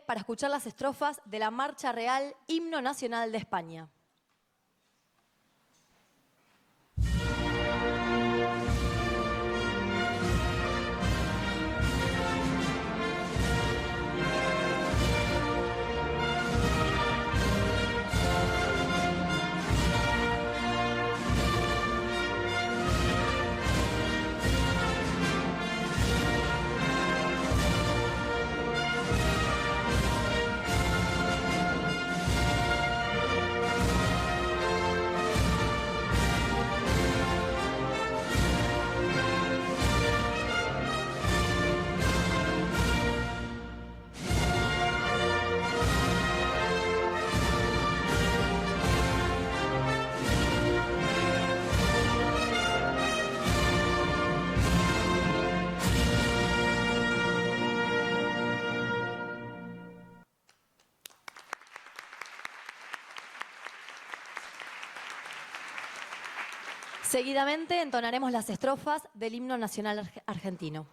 para escuchar las estrofas de la Marcha Real, Himno Nacional de España. Seguidamente entonaremos las estrofas del Himno Nacional Argentino.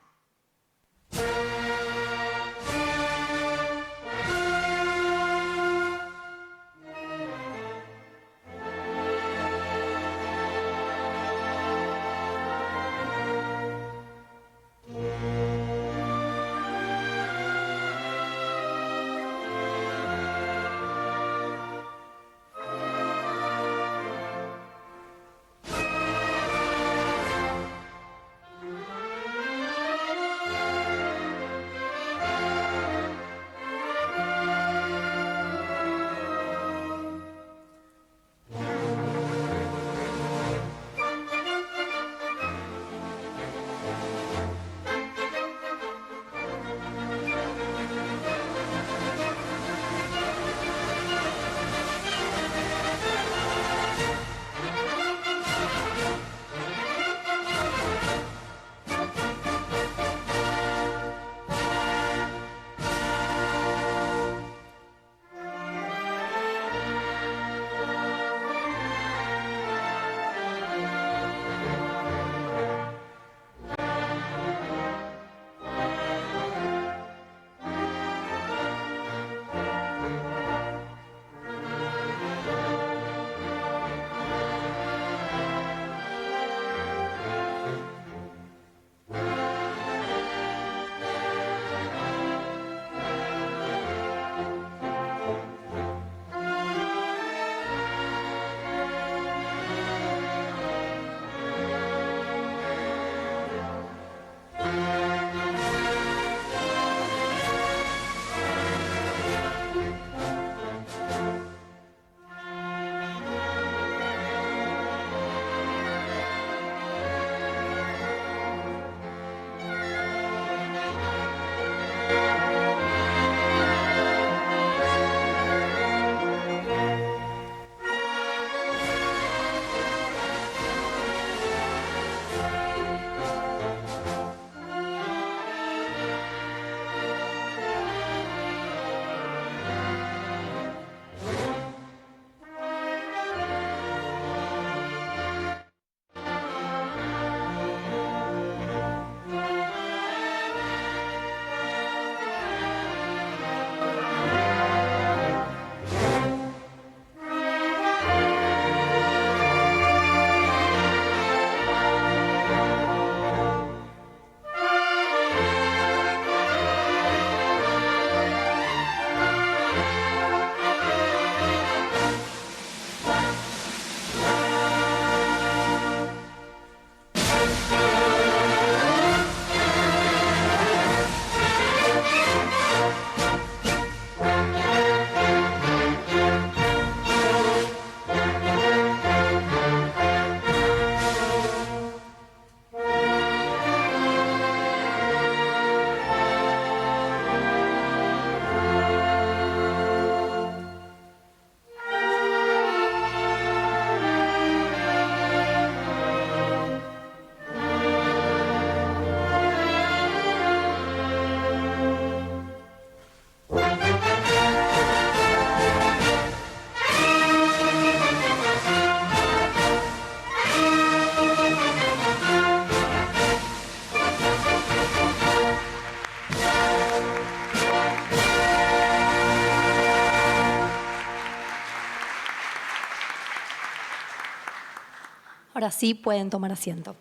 Ahora sí pueden tomar asiento.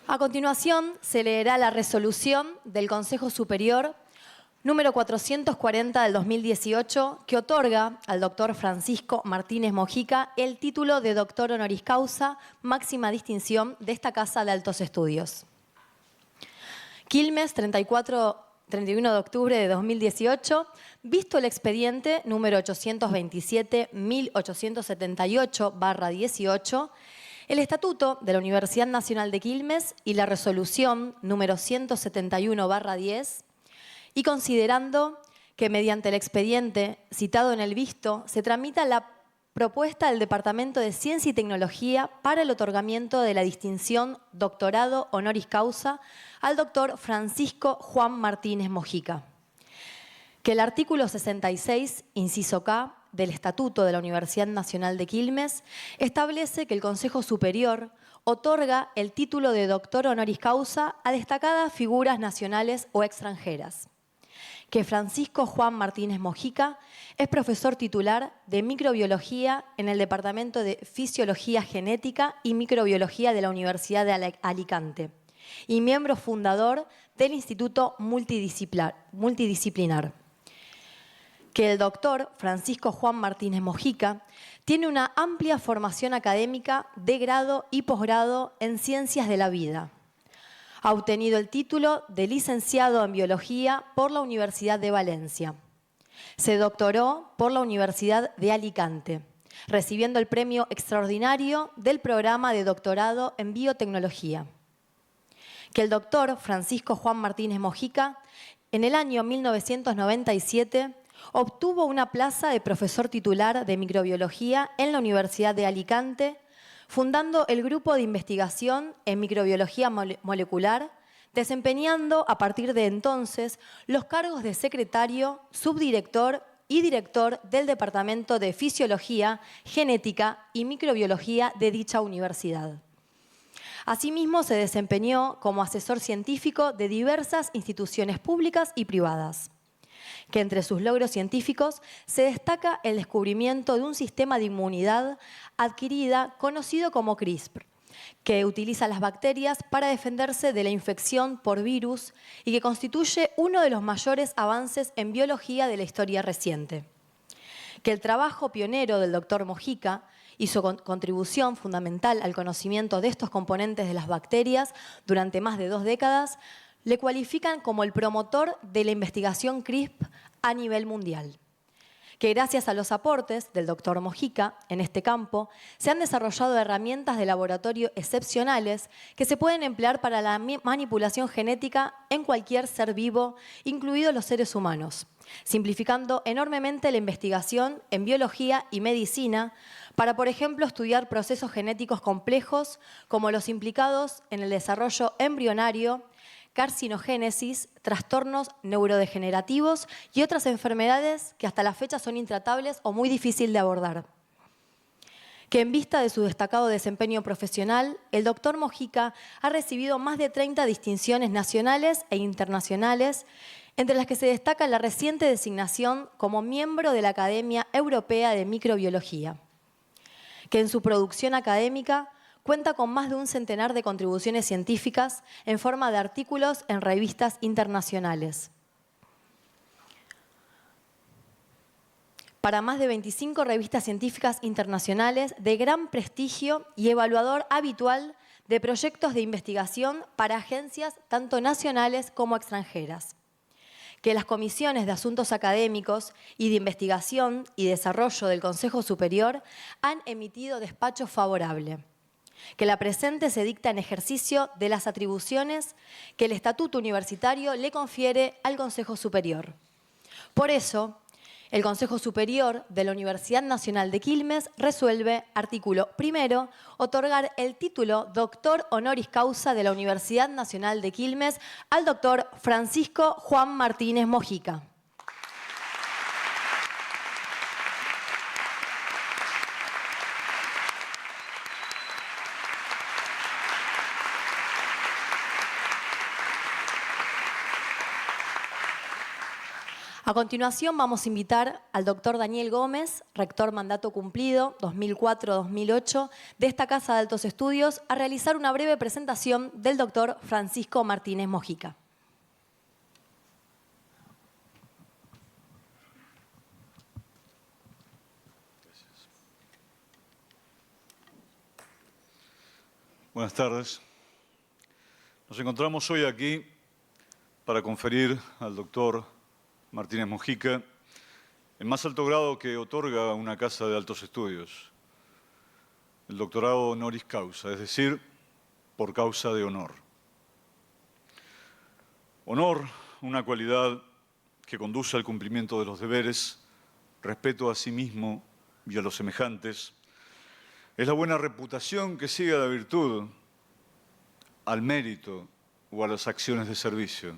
A continuación se leerá la resolución del Consejo Superior número 440 del 2018 que otorga al doctor Francisco Martínez Mojica el título de doctor honoris causa, máxima distinción de esta Casa de Altos Estudios. Quilmes, 31 de octubre de 2018, visto el expediente número 827-1878/18, el Estatuto de la Universidad Nacional de Quilmes y la resolución número 171/10, y considerando que mediante el expediente citado en el visto se tramita la propuesta del Departamento de Ciencia y Tecnología para el otorgamiento de la distinción doctorado honoris causa al doctor Francisco Juan Martínez Mojica. Que el artículo 66, inciso K, del Estatuto de la Universidad Nacional de Quilmes establece que el Consejo Superior otorga el título de doctor honoris causa a destacadas figuras nacionales o extranjeras. Que Francisco Juan Martínez Mojica es profesor titular de microbiología en el Departamento de Fisiología Genética y Microbiología de la Universidad de Alicante y miembro fundador del Instituto Multidisciplinar. Que el doctor Francisco Juan Martínez Mojica tiene una amplia formación académica de grado y posgrado en Ciencias de la Vida. Ha obtenido el título de licenciado en Biología por la Universidad de Valencia. Se doctoró por la Universidad de Alicante, recibiendo el premio extraordinario del programa de doctorado en Biotecnología. Que el doctor Francisco Juan Martínez Mojica, en el año 1997, obtuvo una plaza de profesor titular de microbiología en la Universidad de Alicante, fundando el grupo de investigación en microbiología molecular, desempeñando a partir de entonces los cargos de secretario, subdirector y director del Departamento de Fisiología, Genética y Microbiología de dicha universidad. Asimismo, se desempeñó como asesor científico de diversas instituciones públicas y privadas. Que entre sus logros científicos se destaca el descubrimiento de un sistema de inmunidad adquirida conocido como CRISPR, que utiliza las bacterias para defenderse de la infección por virus y que constituye uno de los mayores avances en biología de la historia reciente. Que el trabajo pionero del doctor Mojica y su contribución fundamental al conocimiento de estos componentes de las bacterias durante más de 2 décadas le cualifican como el promotor de la investigación CRISPR a nivel mundial. Que gracias a los aportes del doctor Mojica en este campo se han desarrollado herramientas de laboratorio excepcionales que se pueden emplear para la manipulación genética en cualquier ser vivo, incluidos los seres humanos, simplificando enormemente la investigación en biología y medicina para, por ejemplo, estudiar procesos genéticos complejos como los implicados en el desarrollo embrionario, carcinogénesis, trastornos neurodegenerativos y otras enfermedades que hasta la fecha son intratables o muy difíciles de abordar. Que en vista de su destacado desempeño profesional, el doctor Mojica ha recibido más de 30 distinciones nacionales e internacionales, entre las que se destaca la reciente designación como miembro de la Academia Europea de Microbiología. Que en su producción académica cuenta con más de un centenar de contribuciones científicas en forma de artículos en revistas internacionales. Para más de 25 revistas científicas internacionales de gran prestigio y evaluador habitual de proyectos de investigación para agencias tanto nacionales como extranjeras. Que las comisiones de asuntos académicos y de investigación y desarrollo del Consejo Superior han emitido despacho favorable. Que la presente se dicta en ejercicio de las atribuciones que el Estatuto Universitario le confiere al Consejo Superior. Por eso, el Consejo Superior de la Universidad Nacional de Quilmes resuelve, artículo primero, otorgar el título Doctor Honoris Causa de la Universidad Nacional de Quilmes al doctor Francisco Juan Martínez Mojica. A continuación vamos a invitar al doctor Daniel Gómez, rector mandato cumplido 2004-2008 de esta Casa de Altos Estudios, a realizar una breve presentación del doctor Francisco Martínez Mojica. Buenas tardes. Nos encontramos hoy aquí para conferir al doctor Martínez Mojica el más alto grado que otorga una casa de altos estudios, el doctorado honoris causa, es decir, por causa de honor. Honor, una cualidad que conduce al cumplimiento de los deberes, respeto a sí mismo y a los semejantes, es la buena reputación que sigue a la virtud, al mérito o a las acciones de servicio,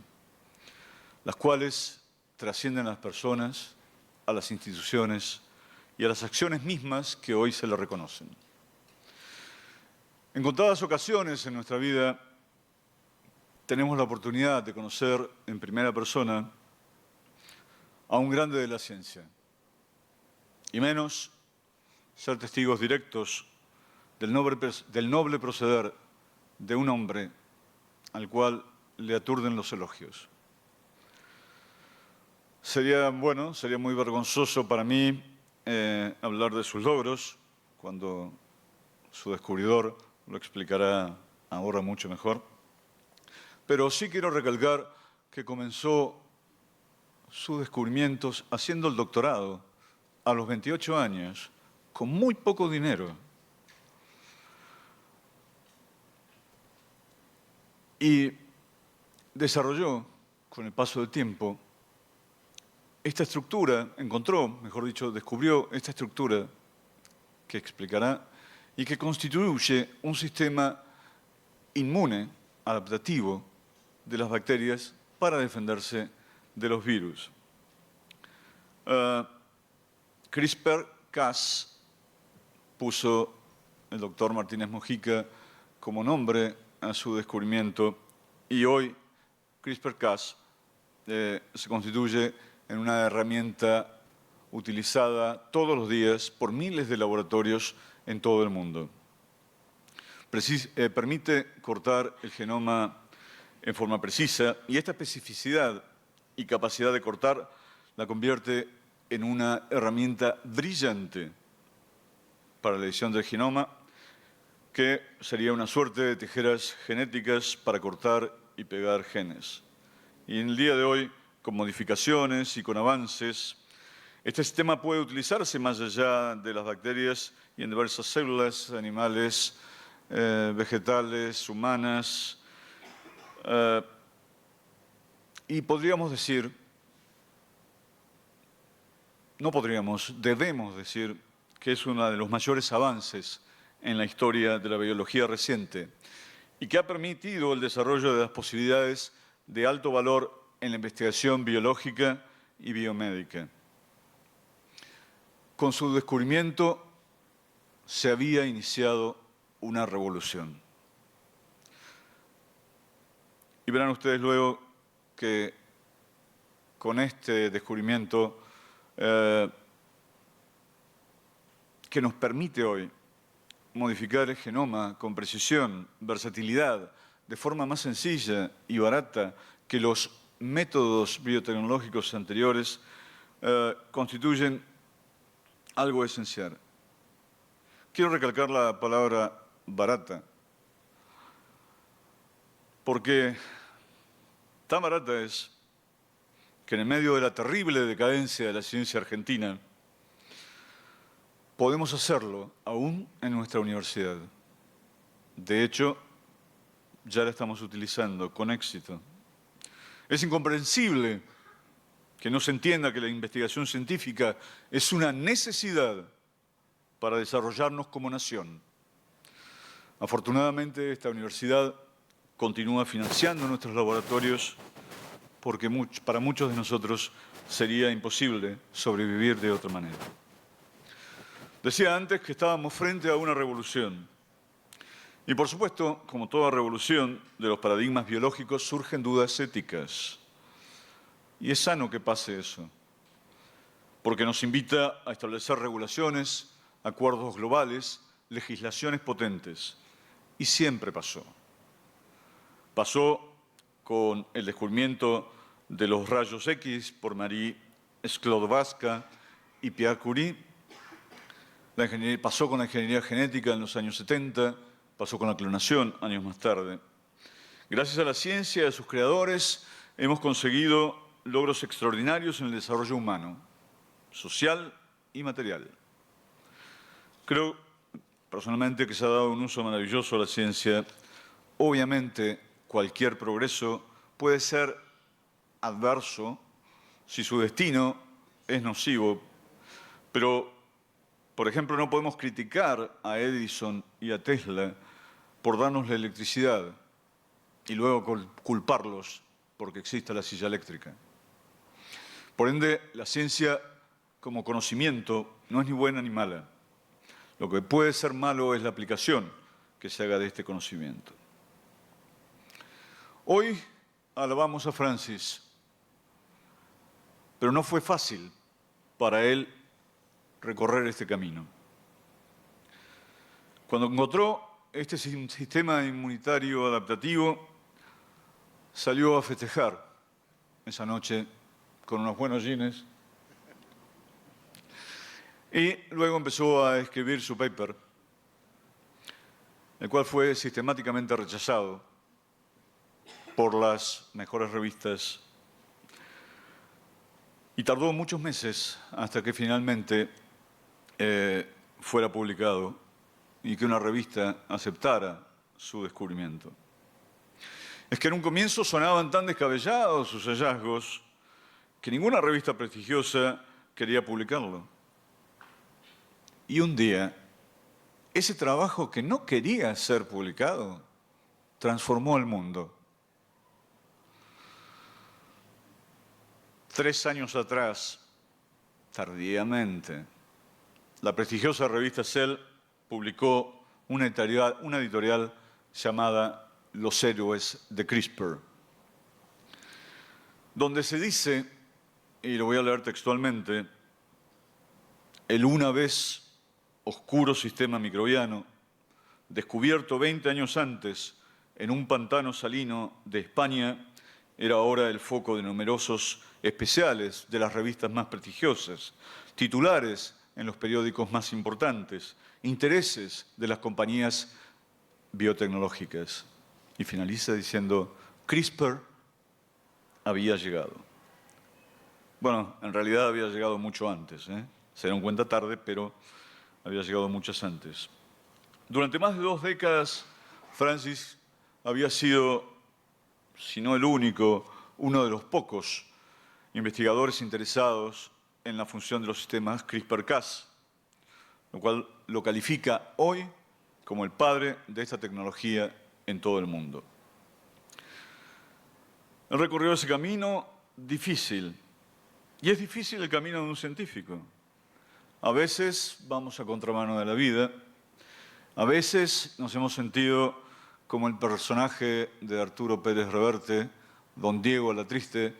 las cuales trascienden a las personas, a las instituciones y a las acciones mismas que hoy se le reconocen. En contadas ocasiones en nuestra vida tenemos la oportunidad de conocer en primera persona a un grande de la ciencia, y menos ser testigos directos del noble proceder de un hombre al cual le aturden los elogios. Sería muy vergonzoso para mí hablar de sus logros, cuando su descubridor lo explicará ahora mucho mejor. Pero sí quiero recalcar que comenzó sus descubrimientos haciendo el doctorado a los 28 años, con muy poco dinero. Y desarrolló, con el paso del tiempo, esta estructura, descubrió esta estructura que explicará y que constituye un sistema inmune, adaptativo, de las bacterias para defenderse de los virus. CRISPR-Cas puso el doctor Martínez Mojica como nombre a su descubrimiento y hoy CRISPR-Cas se constituye en una herramienta utilizada todos los días por miles de laboratorios en todo el mundo. Permite cortar el genoma en forma precisa y esta especificidad y capacidad de cortar la convierte en una herramienta brillante para la edición del genoma, que sería una suerte de tijeras genéticas para cortar y pegar genes. Y en el día de hoy, con modificaciones y con avances, este sistema puede utilizarse más allá de las bacterias y en diversas células, animales, vegetales, humanas. Y podríamos decir, debemos decir que es uno de los mayores avances en la historia de la biología reciente y que ha permitido el desarrollo de las posibilidades de alto valor en la investigación biológica y biomédica. Con su descubrimiento se había iniciado una revolución. Y verán ustedes luego que con este descubrimiento que nos permite hoy modificar el genoma con precisión, versatilidad, de forma más sencilla y barata que los métodos biotecnológicos anteriores, constituyen algo esencial. Quiero recalcar la palabra barata, porque tan barata es que en el medio de la terrible decadencia de la ciencia argentina, podemos hacerlo aún en nuestra universidad. De hecho, ya la estamos utilizando con éxito. Es incomprensible que no se entienda que la investigación científica es una necesidad para desarrollarnos como nación. Afortunadamente, esta universidad continúa financiando nuestros laboratorios porque para muchos de nosotros sería imposible sobrevivir de otra manera. Decía antes que estábamos frente a una revolución. Y por supuesto, como toda revolución de los paradigmas biológicos, surgen dudas éticas. Y es sano que pase eso. porque nos invita a establecer regulaciones, acuerdos globales, legislaciones potentes. Y siempre pasó. Pasó con el descubrimiento de los rayos X por Marie Sklodowska y Pierre Curie. Pasó con la ingeniería genética en los años 70, pasó con la clonación años más tarde. Gracias a la ciencia y a sus creadores hemos conseguido logros extraordinarios en el desarrollo humano, social y material. Creo personalmente que se ha dado un uso maravilloso a la ciencia. Obviamente, cualquier progreso puede ser adverso si su destino es nocivo, pero, por ejemplo, no podemos criticar a Edison y a Tesla por darnos la electricidad y luego culparlos porque exista la silla eléctrica. Por ende, la ciencia como conocimiento no es ni buena ni mala. Lo que puede ser malo es la aplicación que se haga de este conocimiento. Hoy alabamos a Francis, pero no fue fácil para él recorrer este camino. Cuando encontró este sistema inmunitario adaptativo, salió a festejar esa noche con unos buenos jeans y luego empezó a escribir su paper, el cual fue sistemáticamente rechazado por las mejores revistas y tardó muchos meses hasta que finalmente fuera publicado y que una revista aceptara su descubrimiento. Es que en un comienzo sonaban tan descabellados sus hallazgos que ninguna revista prestigiosa quería publicarlo. Y un día, ese trabajo que no quería ser publicado transformó el mundo. 3 años atrás, tardíamente, la prestigiosa revista Cell publicó una editorial llamada Los héroes de CRISPR, donde se dice, y lo voy a leer textualmente, el una vez oscuro sistema microbiano, descubierto 20 años antes en un pantano salino de España, era ahora el foco de numerosos especiales de las revistas más prestigiosas, titulares en los periódicos más importantes, intereses de las compañías biotecnológicas. Y finaliza diciendo, CRISPR había llegado. Bueno, en realidad había llegado mucho antes, Se dieron cuenta tarde, pero había llegado muchas antes. Durante más de 2 décadas, Francis había sido, si no el único, uno de los pocos investigadores interesados en la función de los sistemas CRISPR-Cas, lo cual lo califica hoy como el padre de esta tecnología en todo el mundo. Él recorrió ese camino difícil, y es difícil el camino de un científico. A veces vamos a contramano de la vida, a veces nos hemos sentido como el personaje de Arturo Pérez Reverte, Don Diego Alatriste,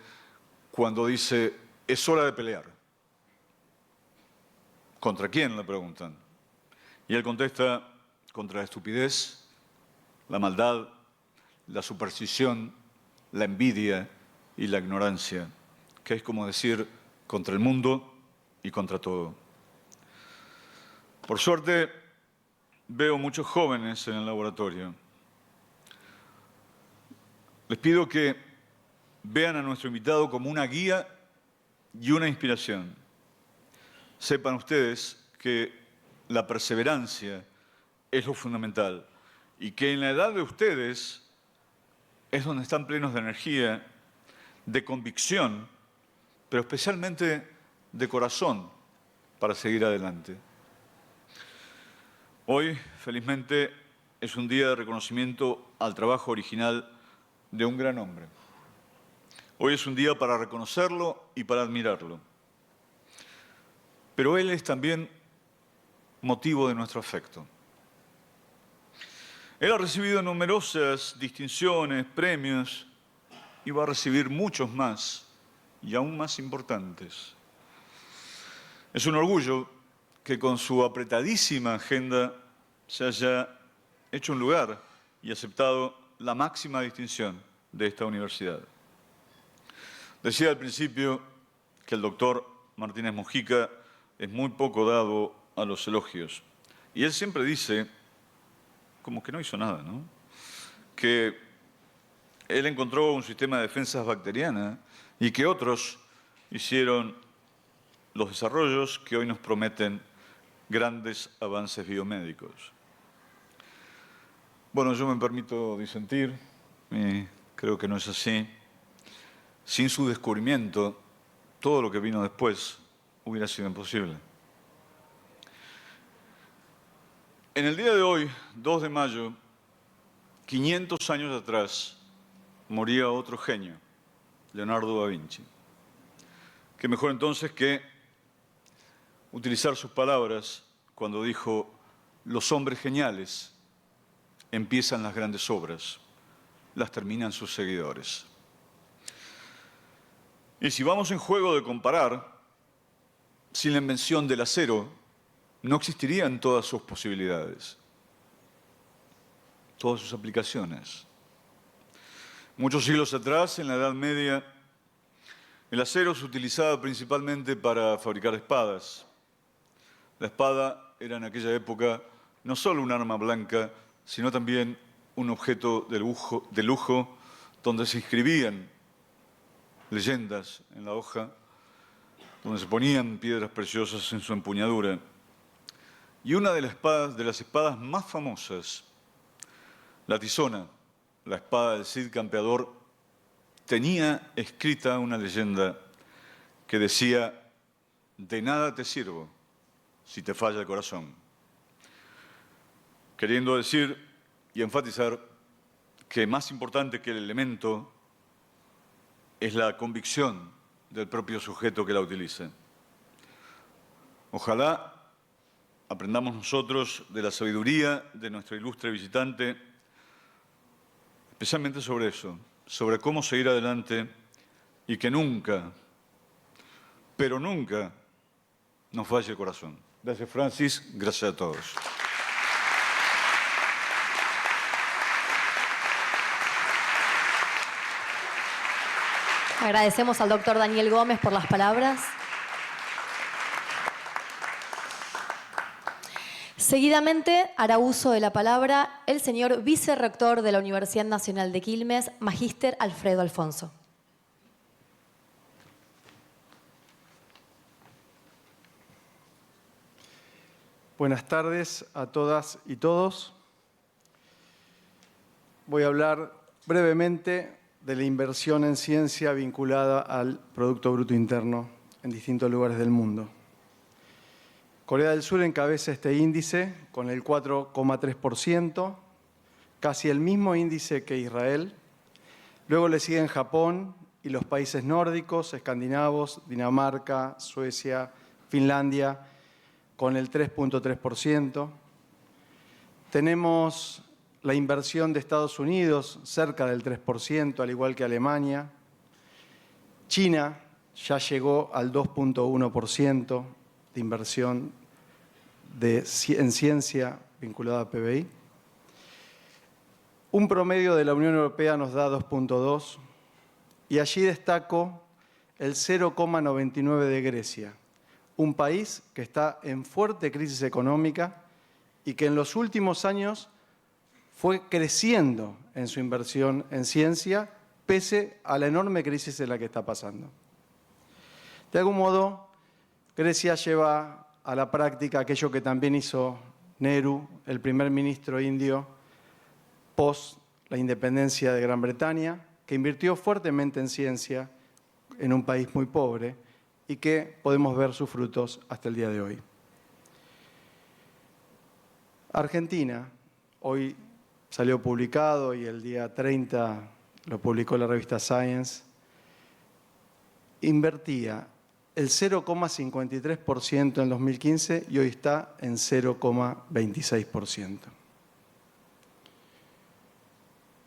cuando dice, es hora de pelear. ¿Contra quién?, le preguntan. Y él contesta, contra la estupidez, la maldad, la superstición, la envidia y la ignorancia, que es como decir, contra el mundo y contra todo. Por suerte, veo muchos jóvenes en el laboratorio. Les pido que vean a nuestro invitado como una guía y una inspiración. Sepan ustedes que la perseverancia es lo fundamental y que en la edad de ustedes es donde están plenos de energía, de convicción, pero especialmente de corazón para seguir adelante. Hoy, felizmente, es un día de reconocimiento al trabajo original de un gran hombre. Hoy es un día para reconocerlo y para admirarlo. Pero él es también motivo de nuestro afecto. Él ha recibido numerosas distinciones, premios, y va a recibir muchos más, y aún más importantes. Es un orgullo que con su apretadísima agenda se haya hecho un lugar y aceptado la máxima distinción de esta universidad. Decía al principio que el doctor Martínez Mojica es muy poco dado a los elogios. Y él siempre dice, como que no hizo nada, ¿no? Que él encontró un sistema de defensas bacteriana y que otros hicieron los desarrollos que hoy nos prometen grandes avances biomédicos. Bueno, yo me permito disentir, creo que no es así. Sin su descubrimiento, todo lo que vino después hubiera sido imposible. En el día de hoy, 2 de mayo, 500 años atrás, moría otro genio, Leonardo da Vinci. Qué mejor entonces que utilizar sus palabras cuando dijo: los hombres geniales empiezan las grandes obras, las terminan sus seguidores. Y si vamos en juego de comparar, sin la invención del acero, no existirían todas sus posibilidades, todas sus aplicaciones. Muchos siglos atrás, en la Edad Media, el acero se utilizaba principalmente para fabricar espadas. La espada era en aquella época no solo un arma blanca, sino también un objeto de lujo donde se inscribían leyendas en la hoja, donde se ponían piedras preciosas en su empuñadura. Y una de las espadas más famosas, la tizona, la espada del Cid Campeador, tenía escrita una leyenda que decía: de nada te sirvo si te falla el corazón. Queriendo decir y enfatizar que más importante que el elemento es la convicción del propio sujeto que la utiliza. Ojalá aprendamos nosotros de la sabiduría de nuestro ilustre visitante, especialmente sobre eso, sobre cómo seguir adelante y que nunca, pero nunca, nos falle el corazón. Gracias, Francis. Gracias a todos. Agradecemos al doctor Daniel Gómez por las palabras. Seguidamente hará uso de la palabra el señor vicerrector de la Universidad Nacional de Quilmes, Magíster Alfredo Alfonso. Buenas tardes a todas y todos. Voy a hablar brevemente de la inversión en ciencia vinculada al Producto Bruto Interno en distintos lugares del mundo. Corea del Sur encabeza este índice con el 4,3%, casi el mismo índice que Israel. Luego le siguen Japón y los países nórdicos, escandinavos, Dinamarca, Suecia, Finlandia, con el 3,3%. Tenemos la inversión de Estados Unidos cerca del 3%, al igual que Alemania. China ya llegó al 2,1% de inversión en ciencia vinculada a PBI. Un promedio de la Unión Europea nos da 2,2%, y allí destaco el 0,99% de Grecia, un país que está en fuerte crisis económica y que en los últimos años fue creciendo en su inversión en ciencia, pese a la enorme crisis en la que está pasando. De algún modo, Grecia lleva a la práctica aquello que también hizo Nehru, el primer ministro indio, post la independencia de Gran Bretaña, que invirtió fuertemente en ciencia en un país muy pobre y que podemos ver sus frutos hasta el día de hoy. Argentina, hoy salió publicado y el día 30 lo publicó la revista Science, invertía el 0,53% en 2015 y hoy está en 0,26%.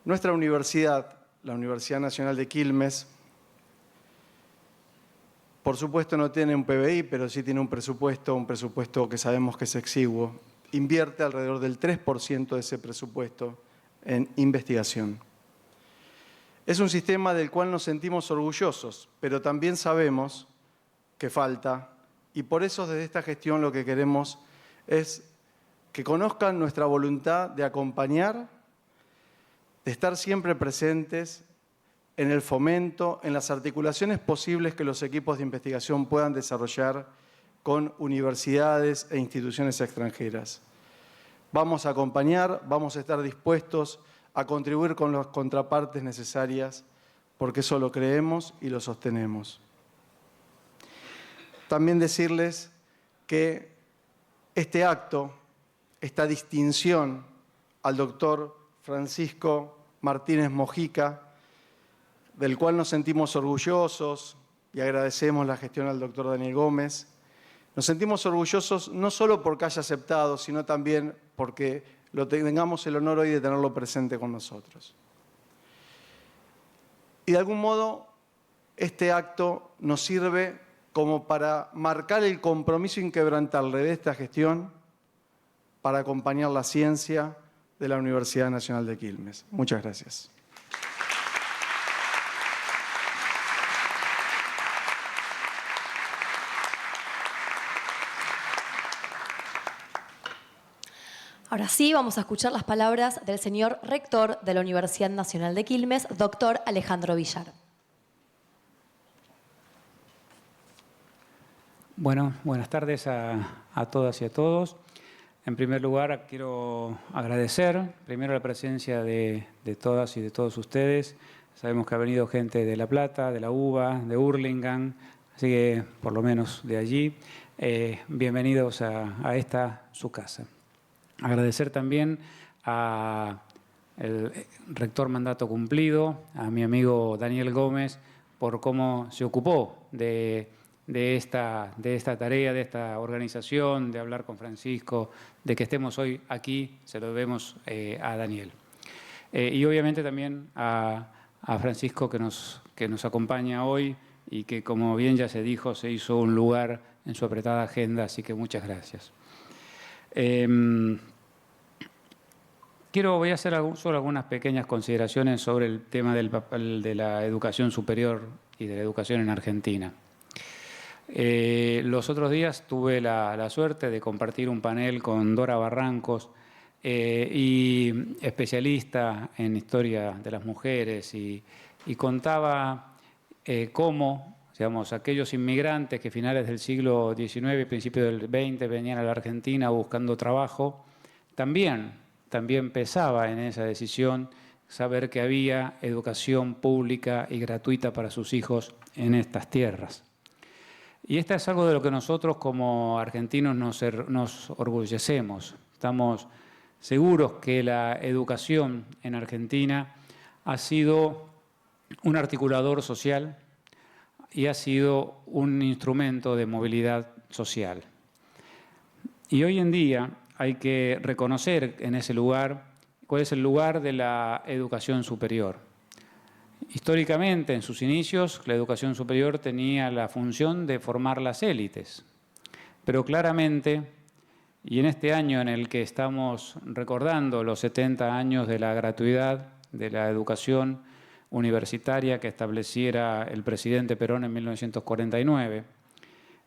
Nuestra universidad, la Universidad Nacional de Quilmes, por supuesto no tiene un PBI, pero sí tiene un presupuesto que sabemos que es exiguo. Invierte alrededor del 3% de ese presupuesto en investigación. Es un sistema del cual nos sentimos orgullosos, pero también sabemos que falta, y por eso desde esta gestión lo que queremos es que conozcan nuestra voluntad de acompañar, de estar siempre presentes en el fomento, en las articulaciones posibles que los equipos de investigación puedan desarrollar con universidades e instituciones extranjeras. Vamos a acompañar, vamos a estar dispuestos a contribuir con las contrapartes necesarias, porque eso lo creemos y lo sostenemos. También decirles que este acto, esta distinción al doctor Francisco Martínez Mojica, del cual nos sentimos orgullosos y agradecemos la gestión al doctor Daniel Gómez. Nos sentimos orgullosos no solo porque haya aceptado, sino también porque tengamos el honor hoy de tenerlo presente con nosotros. Y de algún modo, este acto nos sirve como para marcar el compromiso inquebrantable de esta gestión para acompañar la ciencia de la Universidad Nacional de Quilmes. Muchas gracias. Ahora sí, vamos a escuchar las palabras del señor rector de la Universidad Nacional de Quilmes, doctor Alejandro Villar. Bueno, buenas tardes a todas y a todos. En primer lugar, quiero agradecer primero la presencia de todas y de todos ustedes. Sabemos que ha venido gente de La Plata, de la UBA, de Hurlingham, así que por lo menos de allí. Bienvenidos a esta su casa. Agradecer también al rector mandato cumplido, a mi amigo Daniel Gómez, por cómo se ocupó de esta tarea, de esta organización, de hablar con Francisco, de que estemos hoy aquí, se lo debemos a Daniel. Y obviamente también a Francisco que nos acompaña hoy y que, como bien ya se dijo, se hizo un lugar en su apretada agenda, así que muchas gracias. Voy a hacer solo algunas pequeñas consideraciones sobre el tema del papel de la educación superior y de la educación en Argentina. Los otros días tuve la suerte de compartir un panel con Dora Barrancos, y especialista en historia de las mujeres, y contaba cómo, digamos, aquellos inmigrantes que a finales del siglo XIX y principios del XX venían a la Argentina buscando trabajo, también pesaba en esa decisión saber que había educación pública y gratuita para sus hijos en estas tierras. Y esto es algo de lo que nosotros como argentinos nos orgullecemos. Estamos seguros que la educación en Argentina ha sido un articulador social y ha sido un instrumento de movilidad social. Y hoy en día hay que reconocer en ese lugar cuál es el lugar de la educación superior. Históricamente, en sus inicios, la educación superior tenía la función de formar las élites, pero claramente, y en este año en el que estamos recordando los 70 años de la gratuidad de la educación universitaria que estableciera el presidente Perón en 1949,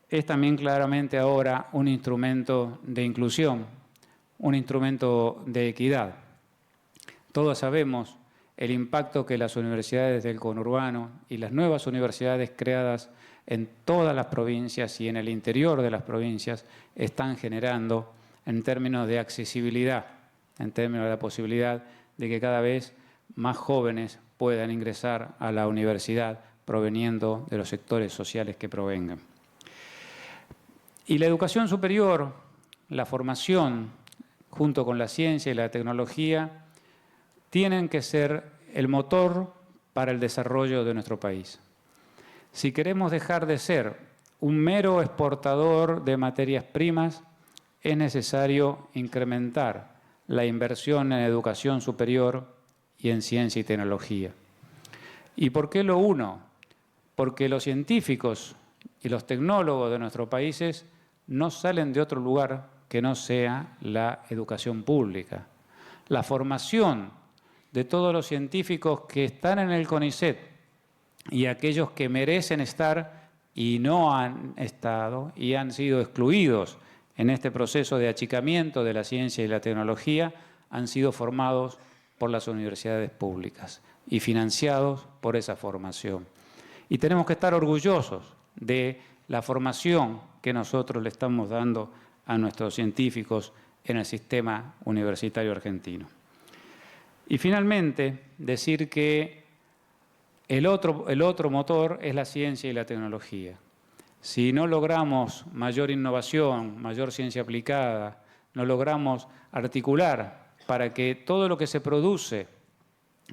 es también claramente ahora un instrumento de inclusión, un instrumento de equidad. Todos sabemos el impacto que las universidades del conurbano y las nuevas universidades creadas en todas las provincias y en el interior de las provincias están generando en términos de accesibilidad, en términos de la posibilidad de que cada vez más jóvenes puedan ingresar a la universidad proveniendo de los sectores sociales que provengan. Y la educación superior, la formación, junto con la ciencia y la tecnología, tienen que ser el motor para el desarrollo de nuestro país. Si queremos dejar de ser un mero exportador de materias primas, es necesario incrementar la inversión en educación superior y en ciencia y tecnología. ¿Y por qué lo uno? Porque los científicos y los tecnólogos de nuestros países no salen de otro lugar que no sea la educación pública. La formación de todos los científicos que están en el CONICET y aquellos que merecen estar y no han estado y han sido excluidos en este proceso de achicamiento de la ciencia y la tecnología, han sido formados por las universidades públicas y financiados por esa formación. Y tenemos que estar orgullosos de la formación que nosotros le estamos dando a nuestros científicos en el sistema universitario argentino. Y finalmente, decir que el otro motor es la ciencia y la tecnología. Si no logramos mayor innovación, mayor ciencia aplicada, no logramos articular para que todo lo que se produce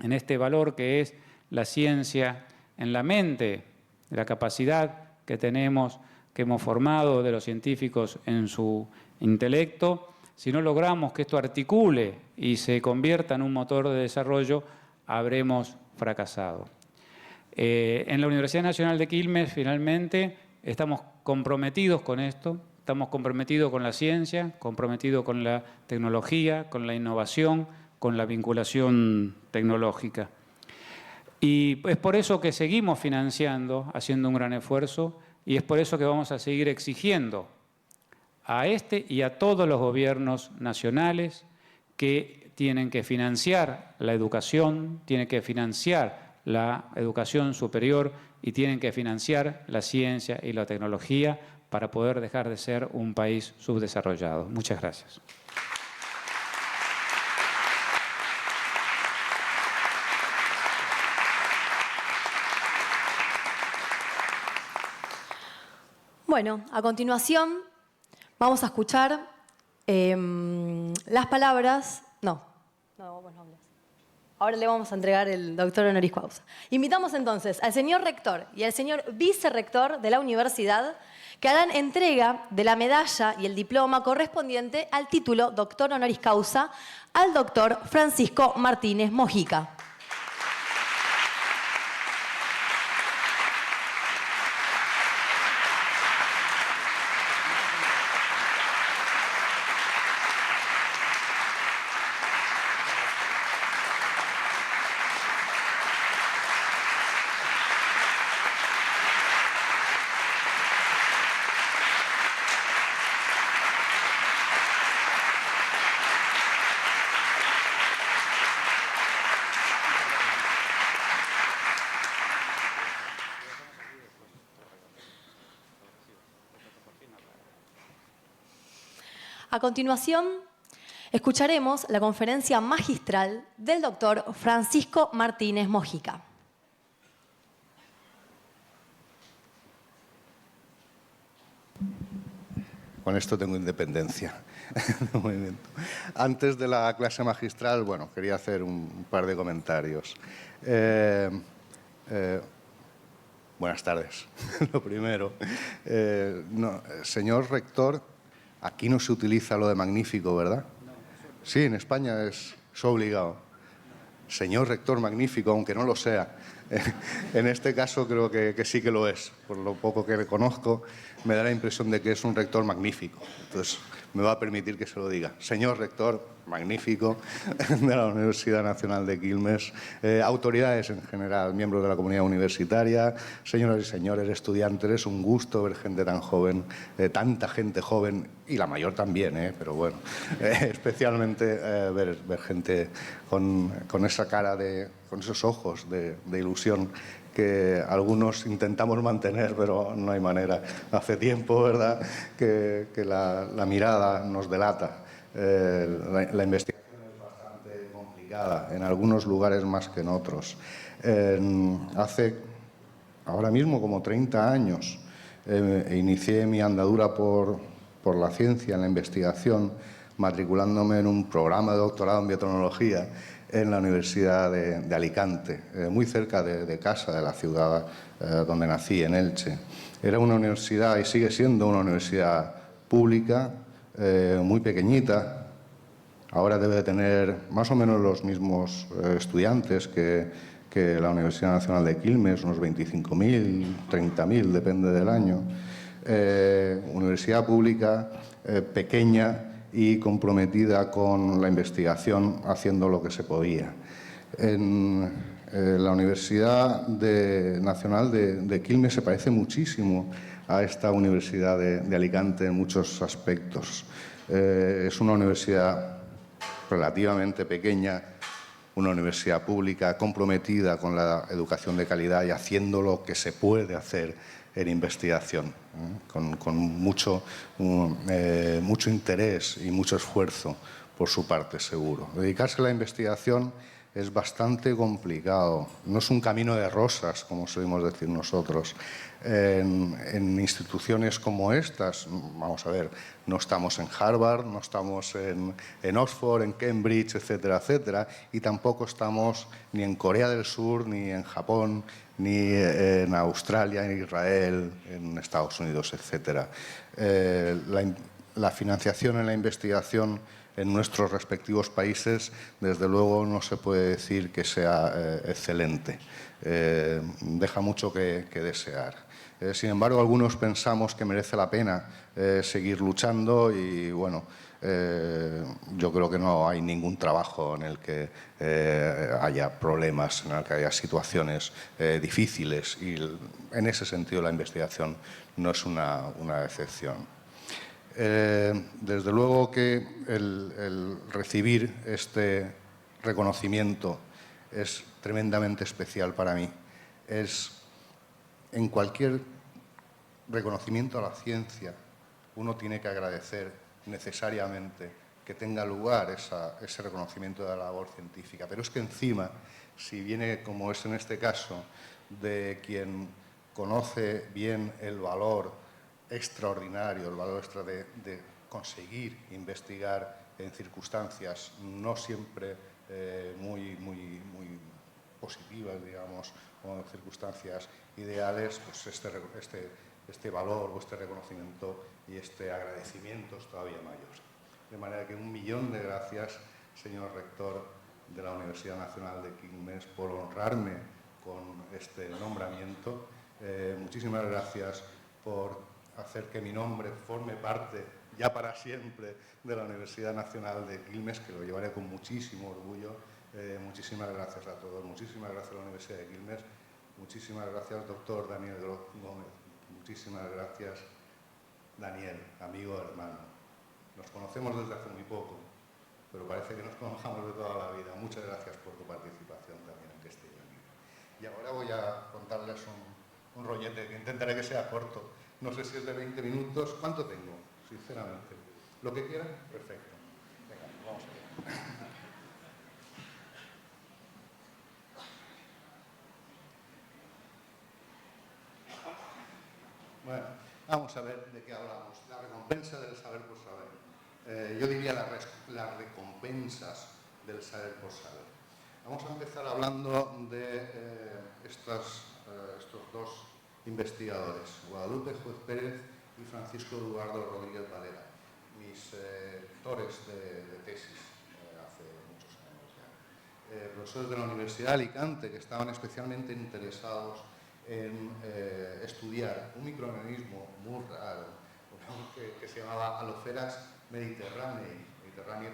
en este valor que es la ciencia en la mente, la capacidad que tenemos, que hemos formado de los científicos en su intelecto, si no logramos que esto articule y se convierta en un motor de desarrollo, habremos fracasado. En la Universidad Nacional de Quilmes, finalmente, estamos comprometidos con esto, estamos comprometidos con la ciencia, comprometidos con la tecnología, con la innovación, con la vinculación tecnológica. Y es por eso que seguimos financiando, haciendo un gran esfuerzo, y es por eso que vamos a seguir exigiendo a este y a todos los gobiernos nacionales que tienen que financiar la educación, tienen que financiar la educación superior y tienen que financiar la ciencia y la tecnología para poder dejar de ser un país subdesarrollado. Muchas gracias. Bueno, a continuación vamos a escuchar las palabras... No, vos no hablas. Ahora le vamos a entregar el doctor honoris causa. Invitamos entonces al señor rector y al señor vicerrector de la universidad que harán entrega de la medalla y el diploma correspondiente al título doctor honoris causa al doctor Francisco Martínez Mojica. A continuación, escucharemos la conferencia magistral del doctor Francisco Martínez Mojica. Con esto tengo independencia de movimiento. Antes de la clase magistral, bueno, quería hacer un par de comentarios. Buenas tardes, lo primero. Señor rector, aquí no se utiliza lo de magnífico, ¿verdad? Sí, en España es obligado. Señor rector magnífico, aunque no lo sea. En este caso creo que sí que lo es. Por lo poco que le conozco, me da la impresión de que es un rector magnífico. Entonces, me va a permitir que se lo diga. Señor rector magnífico de la Universidad Nacional de Quilmes, autoridades en general, miembros de la comunidad universitaria, señoras y señores estudiantes, es un gusto ver gente tan joven, tanta gente joven, y la mayor también, pero bueno, especialmente ver gente con esa cara, con esos ojos de ilusión que algunos intentamos mantener, pero no hay manera. Hace tiempo, ¿verdad?, que la mirada nos delata. La investigación es bastante complicada, en algunos lugares más que en otros. Hace ahora mismo como 30 años inicié mi andadura por la ciencia, en la investigación, matriculándome en un programa de doctorado en biotecnología en la Universidad de Alicante, muy cerca de casa, de la ciudad donde nací, en Elche. Era una universidad, y sigue siendo una universidad pública, muy pequeñita. Ahora debe de tener más o menos los mismos estudiantes que que la Universidad Nacional de Quilmes, unos 25.000, 30.000, depende del año. Universidad pública, pequeña y comprometida con la investigación, haciendo lo que se podía. En la Universidad Nacional de Quilmes se parece muchísimo a esta Universidad de Alicante en muchos aspectos. Es una universidad relativamente pequeña, una universidad pública comprometida con la educación de calidad y haciendo lo que se puede hacer en investigación, con mucho interés y mucho esfuerzo por su parte, seguro. Dedicarse a la investigación es bastante complicado, no es un camino de rosas, como solemos decir nosotros. En instituciones como estas, vamos a ver, no estamos en Harvard, no estamos en Oxford, en Cambridge, etcétera, etcétera, y tampoco estamos ni en Corea del Sur, ni en Japón, ni en Australia, en Israel, en Estados Unidos, etcétera. La financiación en la investigación en nuestros respectivos países, desde luego, no se puede decir que sea excelente. Deja mucho que desear. Sin embargo, algunos pensamos que merece la pena seguir luchando y, bueno, yo creo que no hay ningún trabajo en el que haya problemas, en el que haya situaciones difíciles y, en ese sentido, la investigación no es una excepción. Desde luego que el recibir este reconocimiento es tremendamente especial para mí. En cualquier reconocimiento a la ciencia, uno tiene que agradecer necesariamente que tenga lugar ese reconocimiento de la labor científica. Pero es que encima, si viene, como es en este caso, de quien conoce bien el valor extraordinario, el valor extra de conseguir investigar en circunstancias no siempre muy positivas, digamos, o en circunstancias ideales, pues este valor o este reconocimiento y este agradecimiento es todavía mayor. De manera que 1.000.000 de gracias, señor rector de la Universidad Nacional de Quilmes, por honrarme con este nombramiento. Muchísimas gracias por hacer que mi nombre forme parte ya para siempre de la Universidad Nacional de Quilmes, que lo llevaré con muchísimo orgullo. Muchísimas gracias a todos, muchísimas gracias a la Universidad de Quilmes, muchísimas gracias, doctor Daniel Gómez, muchísimas gracias, Daniel, amigo, hermano. Nos conocemos desde hace muy poco, pero parece que nos conozcamos de toda la vida. Muchas gracias por tu participación también en este año. Y ahora voy a contarles un rollete que intentaré que sea corto. No sé si es de 20 minutos. ¿Cuánto tengo? Sinceramente. ¿Lo que quieran? Perfecto. Venga, vamos allá. Bueno, vamos a ver de qué hablamos. La recompensa del saber por saber. Yo diría las recompensas del saber por saber. Vamos a empezar hablando de estos dos investigadores, Guadalupe Juez Pérez y Francisco Eduardo Rodríguez Valera, mis tutores de tesis hace muchos años ya. Profesores de la Universidad de Alicante que estaban especialmente interesados en estudiar un microorganismo muy raro que se llamaba Aloceras mediterraneae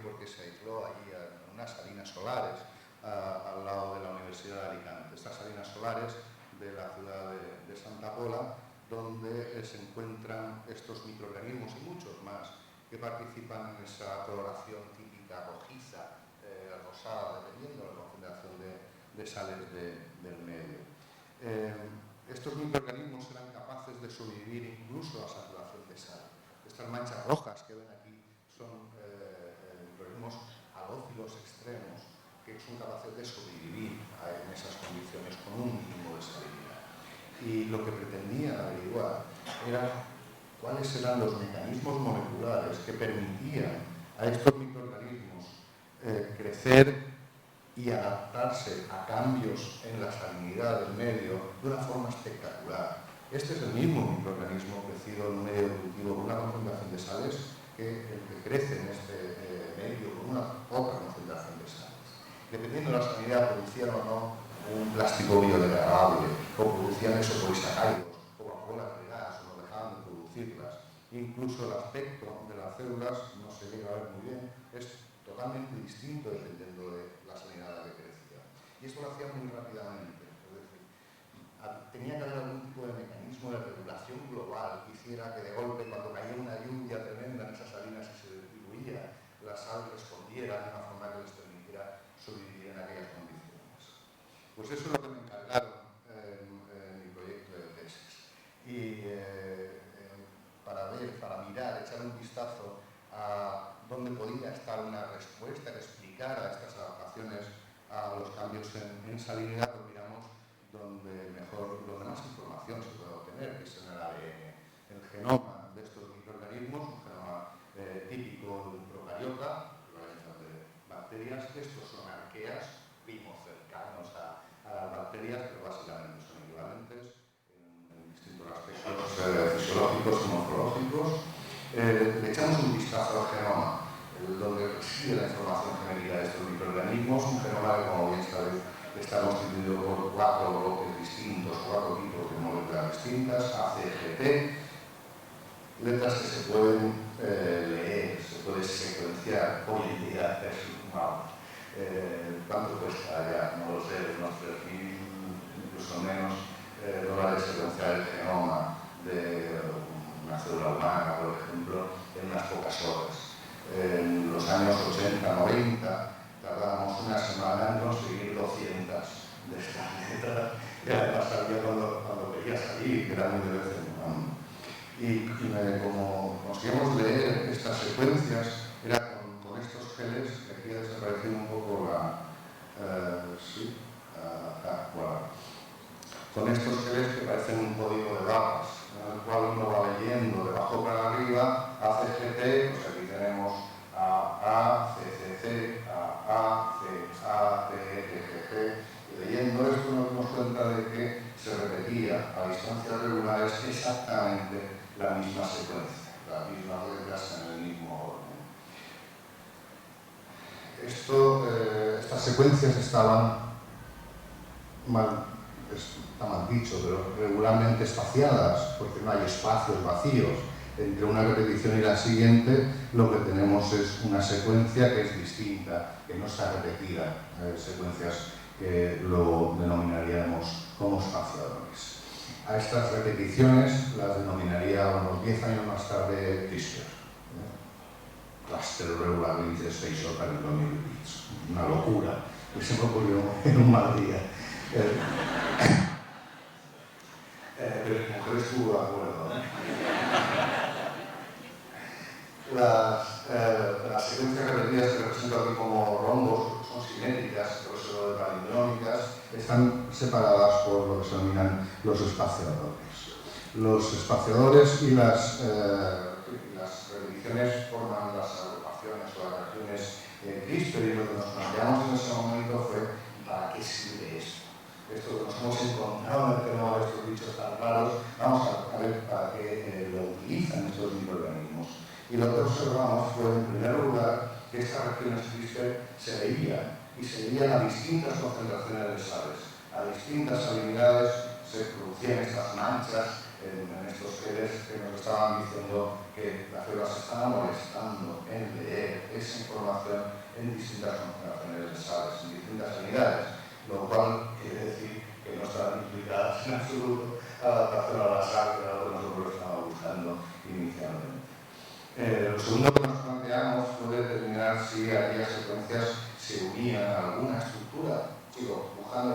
porque se aisló allí en unas salinas solares al lado de la Universidad de Alicante. Estas salinas solares de la ciudad de Santa Pola, donde se encuentran estos microorganismos y muchos más que participan en esa coloración típica rojiza, rosada, dependiendo de la concentración de sales del medio. Estos microorganismos eran capaces de sobrevivir incluso a saturación de sal. Estas manchas rojas que ven aquí son microorganismos halófilos extremos que son capaces de sobrevivir en esas condiciones con un mínimo de salinidad. Y lo que pretendía averiguar era cuáles eran los mecanismos moleculares que permitían a estos microorganismos crecer y adaptarse a cambios en la salinidad del medio de una forma espectacular. Este es el mismo microorganismo crecido en un medio cultivo con una concentración de sales que el que crece en este medio con una otra concentración de sales. Dependiendo de la salinidad, producían o no un plastilina incluso el aspecto de las células no se llega a ver muy bien, es totalmente distinto dependiendo de la salinidad que crecía. Y esto lo hacía muy rápidamente, es decir, tenía que haber algún tipo de mecanismo de regulación global que hiciera que de golpe, cuando caía una lluvia tremenda en esas salinas y se distribuía, la sal respondiera de una forma que les permitiera sobrevivir en aquellas condiciones. Pues eso es lo que me encargaron en mi proyecto de tesis. Y para mirar, echar un vistazo a dónde podía estar una respuesta que explicara estas adaptaciones a los cambios en salinidad, pues miramos donde más información se puede obtener, que es en el ADN. El genoma de estos microorganismos, un genoma típico de un procariota, de bacterias, estos son arqueas, primos cercanos a las bacterias, pero básicamente son equivalentes en distintos aspectos fisiológicos y morfológicos. Le echamos un vistazo al genoma, donde reside la información genética de estos microorganismos, un genoma que, como bien sabéis, está constituido por 4 bloques distintos, 4 tipos de moléculas distintas, A, C, G, T, letras que se pueden leer, se puede secuenciar. Hoy en día es ¿cuánto cuesta? Ya no lo sé, unos 3.000, incluso menos, dólares secuenciar el genoma de una célula humana, por ejemplo, en unas pocas horas. En los años 80, 90, tardábamos una semana en conseguir 200 de estas letras, y además salía cuando quería salir, que era muy de vez en cuando. Y como conseguíamos leer estas secuencias, era con estos geles, que aquí ha desaparecido un poco bueno, con estos geles que parecen un código de barras, en el cual uno va leyendo de abajo para arriba, ACGT, pues aquí tenemos A, C, C, C, A, C, A, T, G, G, G, y leyendo esto nos dimos cuenta de que se repetía a distancias regulares exactamente la misma secuencia, las mismas letras en el mismo orden. Estas secuencias estaban está mal dicho, pero regularmente espaciadas, porque no hay espacios vacíos entre una repetición y la siguiente. Lo que tenemos es una secuencia que es distinta, que no está repetida, secuencias que lo denominaríamos como espaciadores. A estas repeticiones las denominaría unos 10 años más tarde CRISPR, Cluster Regular Limited Spatial Polynomial Repeats, una locura que se me ocurrió en un mal día. Pero mi mujer estuvo de acuerdo. Las secuencias repetidas que represento aquí como rombos son simétricas, por eso lo de palindrómicas, están separadas por lo que se denominan los espaciadores. Los espaciadores y las repeticiones forman las agrupaciones o las reacciones CRISPR, y lo que nos planteamos en ese momento fue ¿para qué sirve esto? Esto que nos hemos encontrado en el genoma de estos bichos tan raros, vamos a ver para qué lo utilizan estos microorganismos. Y lo que observamos fue, en primer lugar, que estas reacciones CRISPR se veían a distintas concentraciones de sales, a distintas salinidades, se producían estas manchas en estos geles que nos estaban diciendo que las células se estaban molestando en leer esa información en distintas concentraciones de sales, en distintas salinidades, lo cual quiere decir que no estaban implicadas en absoluto a la adaptación a la sal, que era lo que nosotros estábamos buscando inicialmente. Lo segundo que nos planteamos fue determinar si aquellas secuencias se unían a alguna estructura, buscando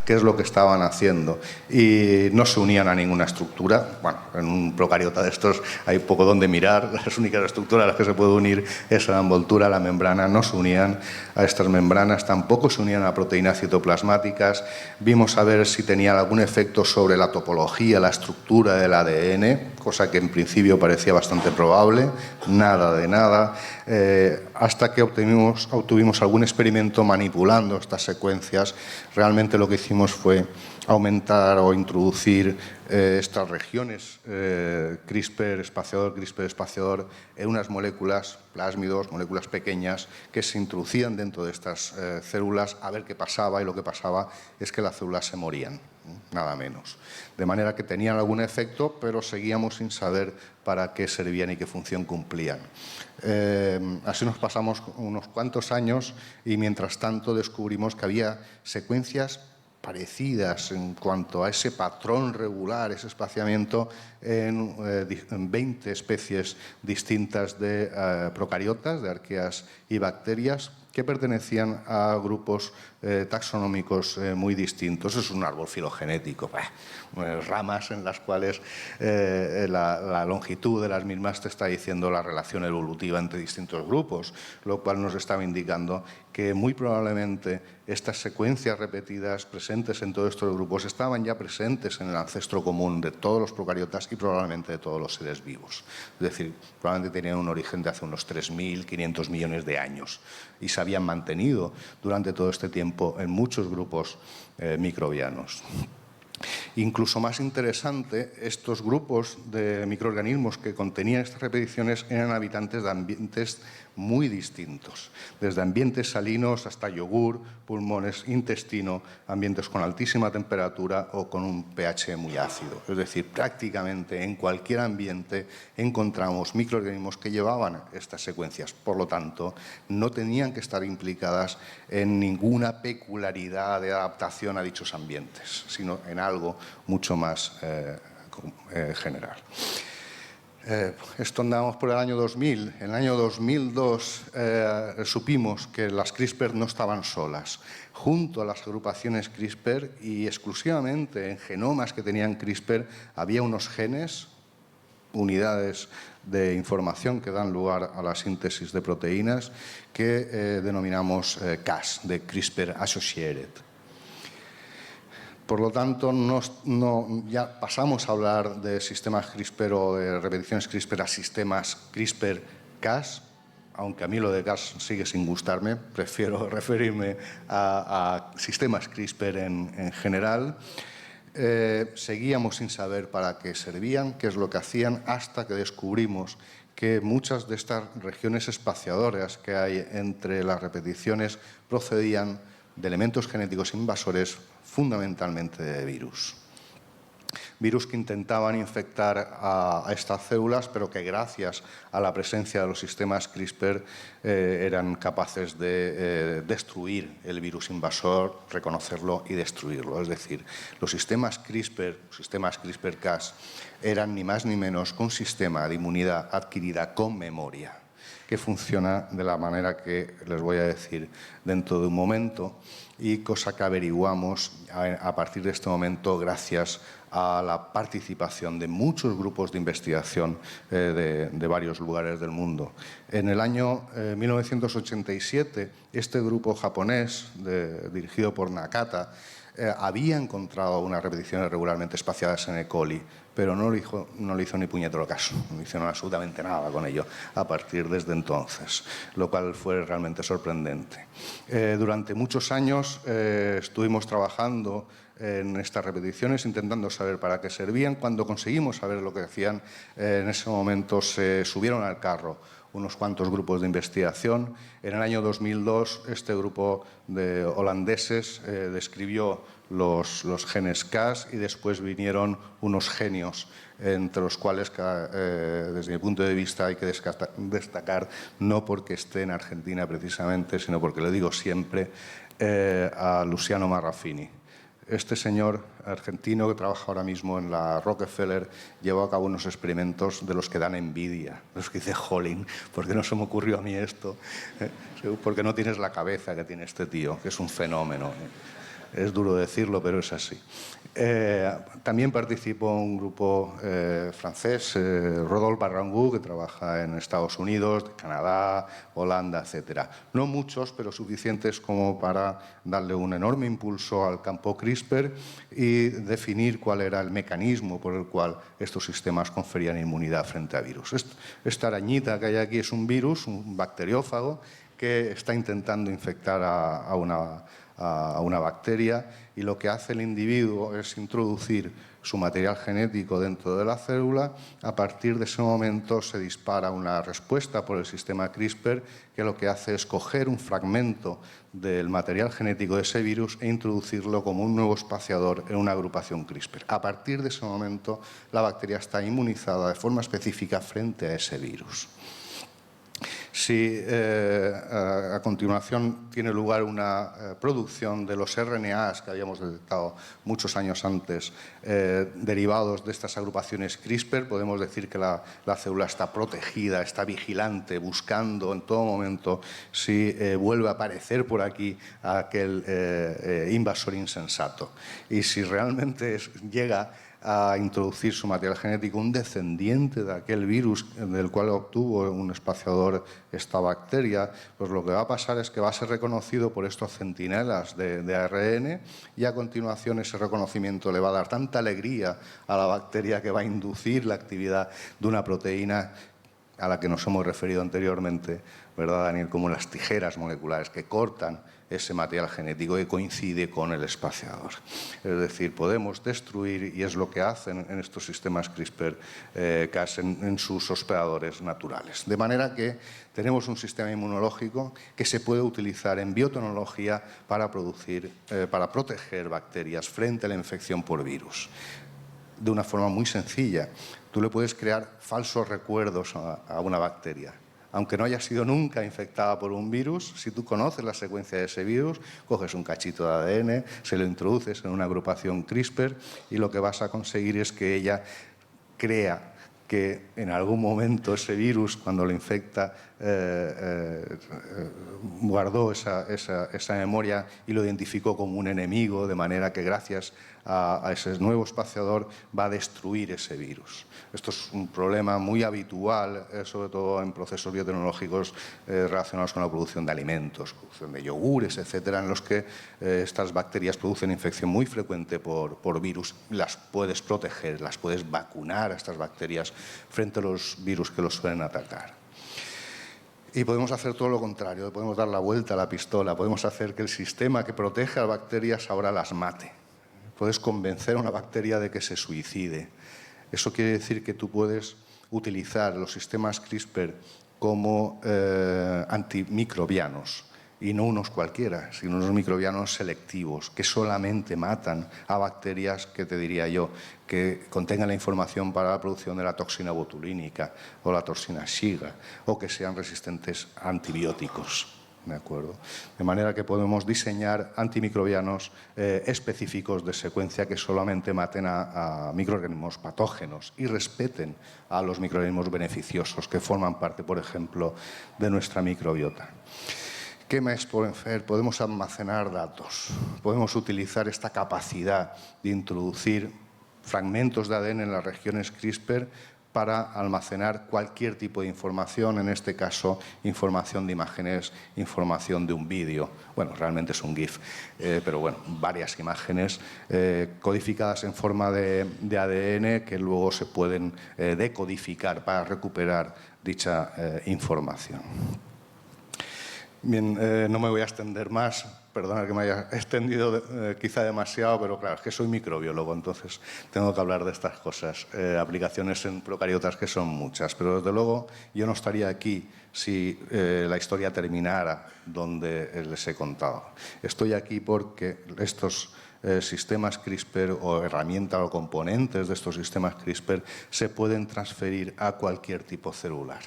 qué es lo que estaban haciendo, y no se unían a ninguna estructura. Bueno, en un procariota de estos hay poco donde mirar, las únicas estructuras a las que se puede unir es la envoltura, la membrana. No se unían a estas membranas, tampoco se unían a proteínas citoplasmáticas. Vimos a ver si tenían algún efecto sobre la topología, la estructura del ADN, cosa que en principio parecía bastante probable, nada de nada, hasta que obtuvimos algún experimento manipulando estas secuencias. Realmente lo que hicimos hicimos fue aumentar o introducir estas regiones CRISPR-espaciador en unas moléculas, plásmidos, moléculas pequeñas, que se introducían dentro de estas células a ver qué pasaba, y lo que pasaba es que las células se morían, nada menos. De manera que tenían algún efecto, pero seguíamos sin saber para qué servían y qué función cumplían. Así nos pasamos unos cuantos años y mientras tanto descubrimos que había secuencias parecidas en cuanto a ese patrón regular, ese espaciamiento en 20 especies distintas de procariotas, de arqueas y bacterias, que pertenecían a grupos taxonómicos muy distintos. Es un árbol filogenético, ramas en las cuales la longitud de las mismas te está diciendo la relación evolutiva entre distintos grupos, lo cual nos estaba indicando que muy probablemente estas secuencias repetidas presentes en todos estos grupos estaban ya presentes en el ancestro común de todos los procariotas y probablemente de todos los seres vivos. Es decir, probablemente tenían un origen de hace unos 3.500 millones de años y se habían mantenido durante todo este tiempo en muchos grupos microbianos. Incluso más interesante, estos grupos de microorganismos que contenían estas repeticiones eran habitantes de ambientes muy distintos, desde ambientes salinos hasta yogur, pulmones, intestino, ambientes con altísima temperatura o con un pH muy ácido. Es decir, prácticamente en cualquier ambiente encontramos microorganismos que llevaban estas secuencias. Por lo tanto, no tenían que estar implicadas en ninguna peculiaridad de adaptación a dichos ambientes, sino en algo mucho más general. Esto andábamos por el año 2000. En el año 2002 supimos que las CRISPR no estaban solas. Junto a las agrupaciones CRISPR y exclusivamente en genomas que tenían CRISPR había unos genes, unidades de información que dan lugar a la síntesis de proteínas que denominamos Cas, de CRISPR Associated. Por lo tanto, ya pasamos a hablar de sistemas CRISPR o de repeticiones CRISPR a sistemas CRISPR-Cas, aunque a mí lo de Cas sigue sin gustarme, prefiero referirme a sistemas CRISPR en general. Seguíamos sin saber para qué servían, qué es lo que hacían, hasta que descubrimos que muchas de estas regiones espaciadoras que hay entre las repeticiones procedían de elementos genéticos invasores, fundamentalmente de virus. Virus que intentaban infectar a estas células, pero que gracias a la presencia de los sistemas CRISPR eran capaces de destruir el virus invasor, reconocerlo y destruirlo. Es decir, los sistemas CRISPR-Cas, eran ni más ni menos que un sistema de inmunidad adquirida con memoria, que funciona de la manera que les voy a decir dentro de un momento, y cosa que averiguamos a partir de este momento gracias a la participación de muchos grupos de investigación de varios lugares del mundo. En el año 1987, este grupo japonés, dirigido por Nakata, había encontrado unas repeticiones regularmente espaciadas en E. coli, pero no le hizo ni puñetero caso, no hicieron absolutamente nada con ello a partir desde entonces, lo cual fue realmente sorprendente. Durante muchos años estuvimos trabajando en estas repeticiones, intentando saber para qué servían. Cuando conseguimos saber lo que hacían, en ese momento se subieron al carro unos cuantos grupos de investigación. En el año 2002, este grupo de holandeses describió los genes Cas y después vinieron unos genios, entre los cuales, desde mi punto de vista, hay que destacar, no porque esté en Argentina precisamente, sino porque le digo siempre, a Luciano Marraffini. Este señor argentino que trabaja ahora mismo en la Rockefeller llevó a cabo unos experimentos de los que dan envidia, de los que dice, jolín, ¿por qué no se me ocurrió a mí esto? Porque no tienes la cabeza que tiene este tío, que es un fenómeno. Es duro decirlo, pero es así. También participó un grupo francés, Rodolphe Barrangou, que trabaja en Estados Unidos, Canadá, Holanda, etc. No muchos, pero suficientes como para darle un enorme impulso al campo CRISPR y definir cuál era el mecanismo por el cual estos sistemas conferían inmunidad frente a virus. Esta arañita que hay aquí es un virus, un bacteriófago, que está intentando infectar a a una bacteria, y lo que hace el individuo es introducir su material genético dentro de la célula. A partir de ese momento se dispara una respuesta por el sistema CRISPR, que lo que hace es coger un fragmento del material genético de ese virus e introducirlo como un nuevo espaciador en una agrupación CRISPR. A partir de ese momento, la bacteria está inmunizada de forma específica frente a ese virus. Si a continuación tiene lugar una producción de los RNAs que habíamos detectado muchos años antes, derivados de estas agrupaciones CRISPR, podemos decir que la célula está protegida, está vigilante, buscando en todo momento si vuelve a aparecer por aquí aquel invasor insensato. Y si realmente llega a introducir su material genético un descendiente de aquel virus del cual obtuvo un espaciador esta bacteria, pues lo que va a pasar es que va a ser reconocido por estos centinelas de ARN, y a continuación ese reconocimiento le va a dar tanta alegría a la bacteria que va a inducir la actividad de una proteína a la que nos hemos referido anteriormente, ¿verdad, Daniel? Como las tijeras moleculares que cortan ese material genético que coincide con el espaciador. Es decir, podemos destruir, y es lo que hacen en estos sistemas CRISPR-Cas en sus hospedadores naturales. De manera que tenemos un sistema inmunológico que se puede utilizar en biotecnología para proteger bacterias frente a la infección por virus. De una forma muy sencilla. Tú le puedes crear falsos recuerdos a una bacteria. Aunque no haya sido nunca infectada por un virus, si tú conoces la secuencia de ese virus, coges un cachito de ADN, se lo introduces en una agrupación CRISPR y lo que vas a conseguir es que ella crea que en algún momento ese virus, cuando lo infecta, guardó esa memoria y lo identificó como un enemigo, de manera que gracias a ese nuevo espaciador va a destruir ese virus. Esto es un problema muy habitual, sobre todo en procesos biotecnológicos relacionados con la producción de alimentos, producción de yogures, etcétera, en los que estas bacterias producen infección muy frecuente por virus. Las puedes proteger, las puedes vacunar a estas bacterias frente a los virus que los suelen atacar. Y podemos hacer todo lo contrario, podemos dar la vuelta a la pistola, podemos hacer que el sistema que protege a bacterias ahora las mate. Puedes convencer a una bacteria de que se suicide. Eso quiere decir que tú puedes utilizar los sistemas CRISPR como antimicrobianos, y no unos cualquiera, sino unos microbianos selectivos que solamente matan a bacterias, que te diría yo, que contengan la información para la producción de la toxina botulínica o la toxina Shiga, o que sean resistentes a antibióticos. ¿De acuerdo? De manera que podemos diseñar antimicrobianos específicos de secuencia que solamente maten a microorganismos patógenos y respeten a los microorganismos beneficiosos que forman parte, por ejemplo, de nuestra microbiota. ¿Qué más podemos hacer? Podemos almacenar datos. Podemos utilizar esta capacidad de introducir fragmentos de ADN en las regiones CRISPR para almacenar cualquier tipo de información, en este caso información de imágenes, información de un vídeo. Bueno, realmente es un GIF, pero bueno, varias imágenes codificadas en forma de ADN que luego se pueden decodificar para recuperar dicha información. Bien, no me voy a extender más, perdona que me haya extendido quizá demasiado, pero claro, es que soy microbiólogo, entonces tengo que hablar de estas cosas, aplicaciones en procariotas que son muchas, pero desde luego yo no estaría aquí si la historia terminara donde les he contado. Estoy aquí porque estos sistemas CRISPR o herramientas o componentes de estos sistemas CRISPR se pueden transferir a cualquier tipo celular.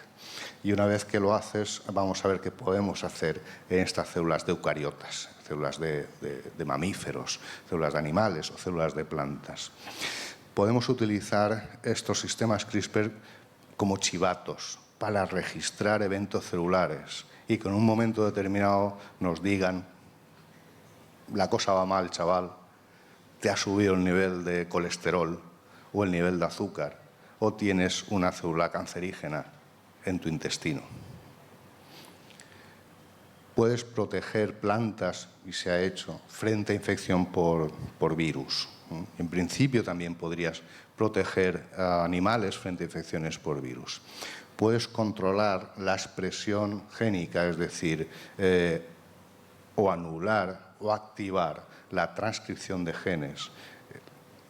Y una vez que lo haces, vamos a ver qué podemos hacer en estas células de eucariotas, células de mamíferos, células de animales o células de plantas. Podemos utilizar estos sistemas CRISPR como chivatos para registrar eventos celulares y que en un momento determinado nos digan: la cosa va mal, chaval, te ha subido el nivel de colesterol o el nivel de azúcar, o tienes una célula cancerígena en tu intestino. Puedes proteger plantas, y se ha hecho, frente a infección por virus. En principio también podrías proteger a animales frente a infecciones por virus. Puedes controlar la expresión génica, es decir, o anular o activar la transcripción de genes,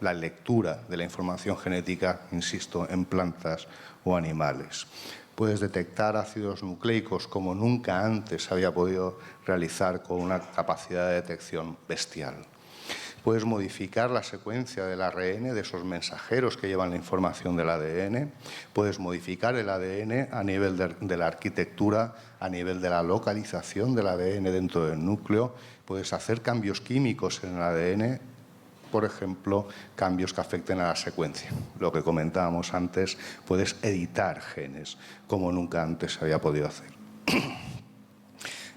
la lectura de la información genética, insisto, en plantas o animales. Puedes detectar ácidos nucleicos como nunca antes se había podido realizar con una capacidad de detección bestial. Puedes modificar la secuencia del ARN, de esos mensajeros que llevan la información del ADN. Puedes modificar el ADN a nivel de la arquitectura, a nivel de la localización del ADN dentro del núcleo. Puedes hacer cambios químicos en el ADN, por ejemplo, cambios que afecten a la secuencia. Lo que comentábamos antes, puedes editar genes como nunca antes se había podido hacer.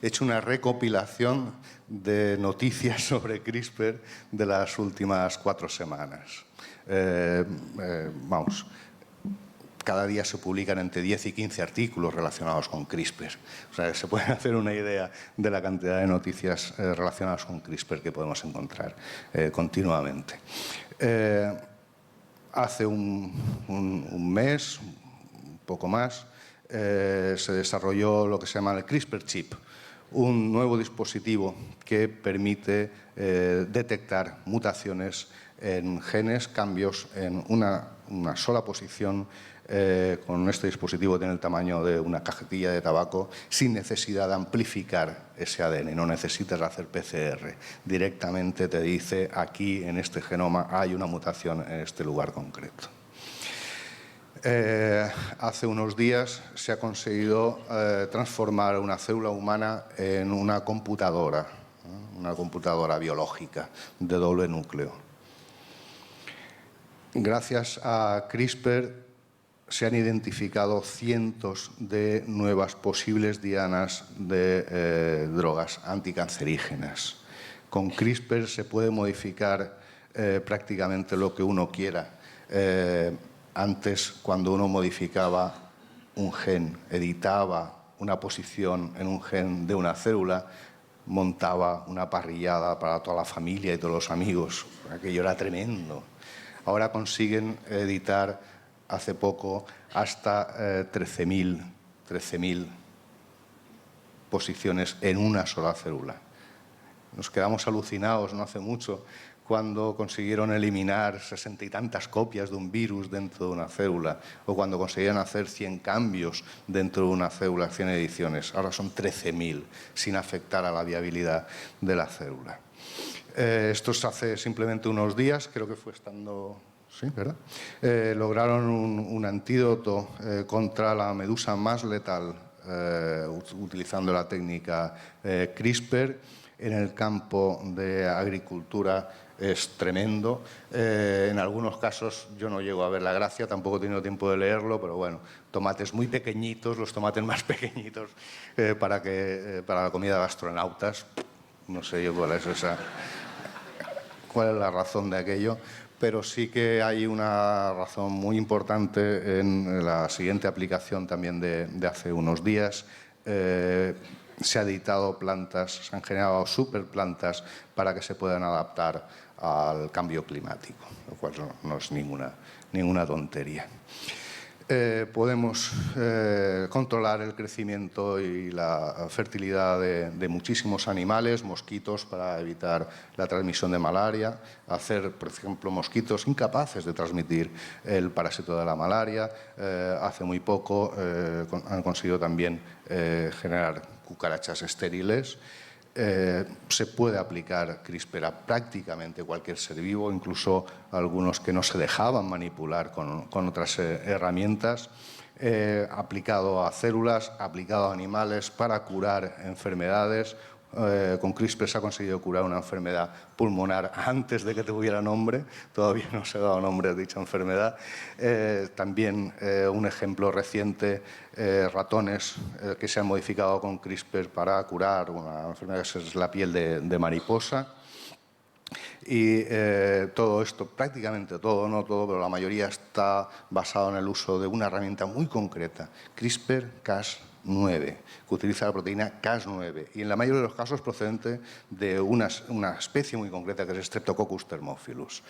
He hecho una recopilación de noticias sobre CRISPR de las últimas 4 semanas. Cada día se publican entre 10 y 15 artículos relacionados con CRISPR. O sea, se puede hacer una idea de la cantidad de noticias relacionadas con CRISPR que podemos encontrar continuamente. Hace un mes, un poco más, se desarrolló lo que se llama el CRISPR chip, un nuevo dispositivo que permite detectar mutaciones en genes, cambios en una sola posición. Con este dispositivo tiene el tamaño de una cajetilla de tabaco, sin necesidad de amplificar ese ADN. No necesitas hacer PCR. Directamente te dice, aquí en este genoma hay una mutación en este lugar concreto. Hace unos días se ha conseguido transformar una célula humana en una computadora biológica de doble núcleo. Gracias a CRISPR se han identificado cientos de nuevas posibles dianas de drogas anticancerígenas. Con CRISPR se puede modificar prácticamente lo que uno quiera. Antes, cuando uno modificaba un gen, editaba una posición en un gen de una célula, montaba una parrillada para toda la familia y todos los amigos. Aquello era tremendo. Ahora consiguen editar, hace poco, hasta 13.000 posiciones en una sola célula. Nos quedamos alucinados no hace mucho cuando consiguieron eliminar 60 y tantas copias de un virus dentro de una célula, o cuando consiguieron hacer 100 cambios dentro de una célula, 100 ediciones. Ahora son 13.000, sin afectar a la viabilidad de la célula. Esto se hace simplemente unos días, creo que fue estando... Sí, ¿verdad? Lograron un antídoto contra la medusa más letal utilizando la técnica CRISPR. En el campo de agricultura es tremendo. En algunos casos yo no llego a ver la gracia, tampoco he tenido tiempo de leerlo, pero bueno, tomates muy pequeñitos, los tomates más pequeñitos para la comida de astronautas. No sé yo cuál es la razón de aquello, pero sí que hay una razón muy importante en la siguiente aplicación también de hace unos días. Se han editado plantas, se han generado superplantas para que se puedan adaptar al cambio climático, lo cual no es ninguna tontería. Podemos controlar el crecimiento y la fertilidad de muchísimos animales, mosquitos para evitar la transmisión de malaria, hacer, por ejemplo, mosquitos incapaces de transmitir el parásito de la malaria. Hace muy poco han conseguido también generar cucarachas estériles. Se puede aplicar CRISPR a prácticamente cualquier ser vivo, incluso algunos que no se dejaban manipular con otras herramientas, aplicado a células, aplicado a animales para curar enfermedades. Con CRISPR se ha conseguido curar una enfermedad pulmonar antes de que tuviera nombre, todavía no se ha dado nombre a dicha enfermedad. También un ejemplo reciente, ratones que se han modificado con CRISPR para curar una enfermedad que es la piel de mariposa. Y todo esto, prácticamente todo, no todo, pero la mayoría está basado en el uso de una herramienta muy concreta, CRISPR-Cas9, que utiliza la proteína Cas9 y en la mayoría de los casos procedente de una especie muy concreta que es Streptococcus thermophilus.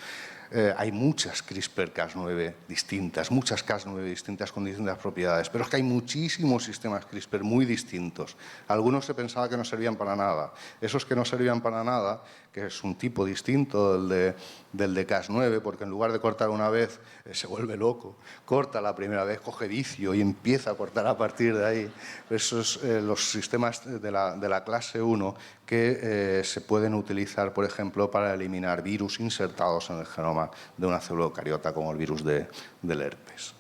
Hay muchas CRISPR-Cas9 distintas, muchas Cas9 distintas con distintas propiedades, pero es que hay muchísimos sistemas CRISPR muy distintos. Algunos se pensaba que no servían para nada. Esos que no servían para nada, que es un tipo distinto del de Cas9, porque en lugar de cortar una vez se vuelve loco, corta la primera vez, coge vicio y empieza a cortar a partir de ahí. Esos los sistemas de la clase 1 que se pueden utilizar, por ejemplo, para eliminar virus insertados en el genoma de una célula eucariota, como el virus del herpes.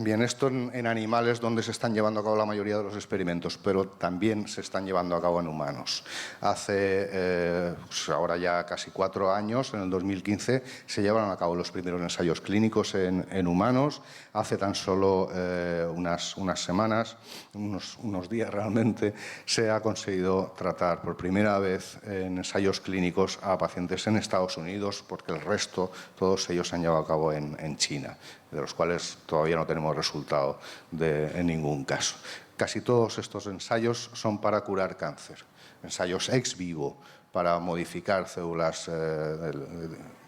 Bien, esto en animales donde se están llevando a cabo la mayoría de los experimentos, pero también se están llevando a cabo en humanos. Hace pues ahora ya casi 4 años, en el 2015, se llevaron a cabo los primeros ensayos clínicos en humanos. Hace tan solo unas semanas, unos días realmente, se ha conseguido tratar por primera vez en ensayos clínicos a pacientes en Estados Unidos, porque el resto, todos ellos se han llevado a cabo en China, de los cuales todavía no tenemos resultado en ningún caso. Casi todos estos ensayos son para curar cáncer, ensayos ex vivo para modificar células,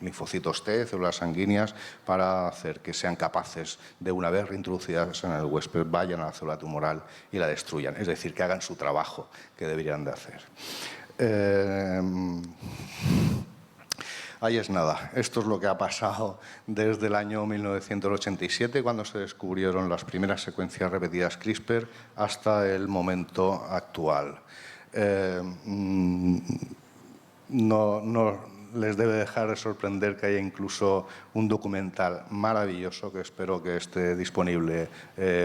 linfocitos T, células sanguíneas, para hacer que sean capaces de, una vez reintroducidas en el huésped, vayan a la célula tumoral y la destruyan, es decir, que hagan su trabajo que deberían de hacer. Ahí es nada. Esto es lo que ha pasado desde el año 1987, cuando se descubrieron las primeras secuencias repetidas CRISPR, hasta el momento actual. No les debe dejar de sorprender que haya incluso un documental maravilloso, que espero que esté disponible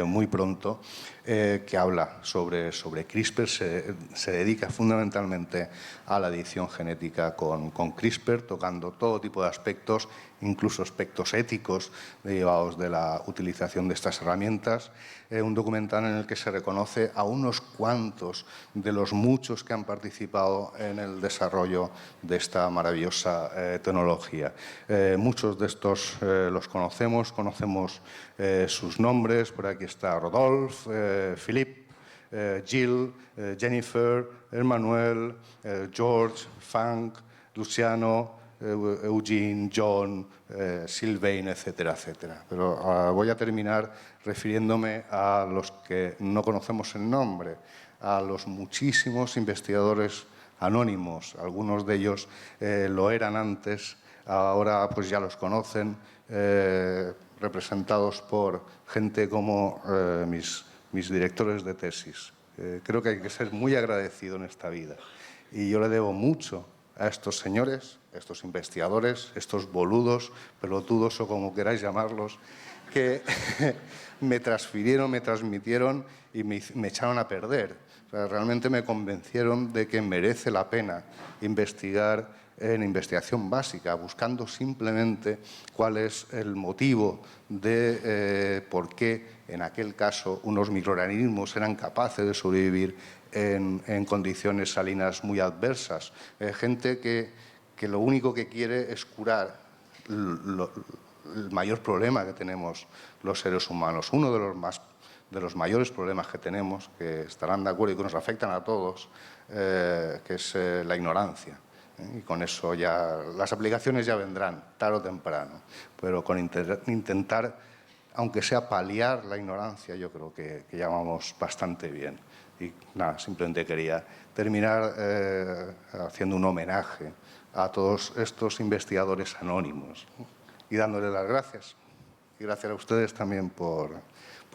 muy pronto, que habla sobre CRISPR. Se dedica fundamentalmente a la edición genética con CRISPR, tocando todo tipo de aspectos, incluso aspectos éticos derivados de la utilización de estas herramientas. Un documental en el que se reconoce a unos cuantos de los muchos que han participado en el desarrollo de esta maravillosa tecnología. Muchos de estos los conocemos sus nombres. Por aquí está Rodolphe, Philippe, Jill, Jennifer, Emmanuel, George, Frank, Luciano, Eugene, John, Sylvain, etcétera, etcétera. Pero voy a terminar refiriéndome a los que no conocemos el nombre, a los muchísimos investigadores anónimos. Algunos de ellos lo eran antes, ahora pues ya los conocen, representados por gente como mis directores de tesis. Creo que hay que ser muy agradecido en esta vida. Y yo le debo mucho a estos señores, estos investigadores, estos boludos, pelotudos o como queráis llamarlos, que me transmitieron y me echaron a perder. O sea, realmente me convencieron de que merece la pena investigar en investigación básica, buscando simplemente cuál es el motivo de por qué en aquel caso unos microorganismos eran capaces de sobrevivir en condiciones salinas muy adversas. Gente que lo único que quiere es curar el mayor problema que tenemos los seres humanos. Uno de los mayores problemas que tenemos, que estarán de acuerdo y que nos afectan a todos, que es la ignorancia. Y con eso ya las aplicaciones ya vendrán, tarde o temprano. Pero con intentar, aunque sea paliar la ignorancia, yo creo que ya vamos bastante bien. Y nada, simplemente quería terminar haciendo un homenaje a todos estos investigadores anónimos y dándoles las gracias. Y gracias a ustedes también por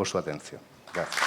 su atención. Gracias.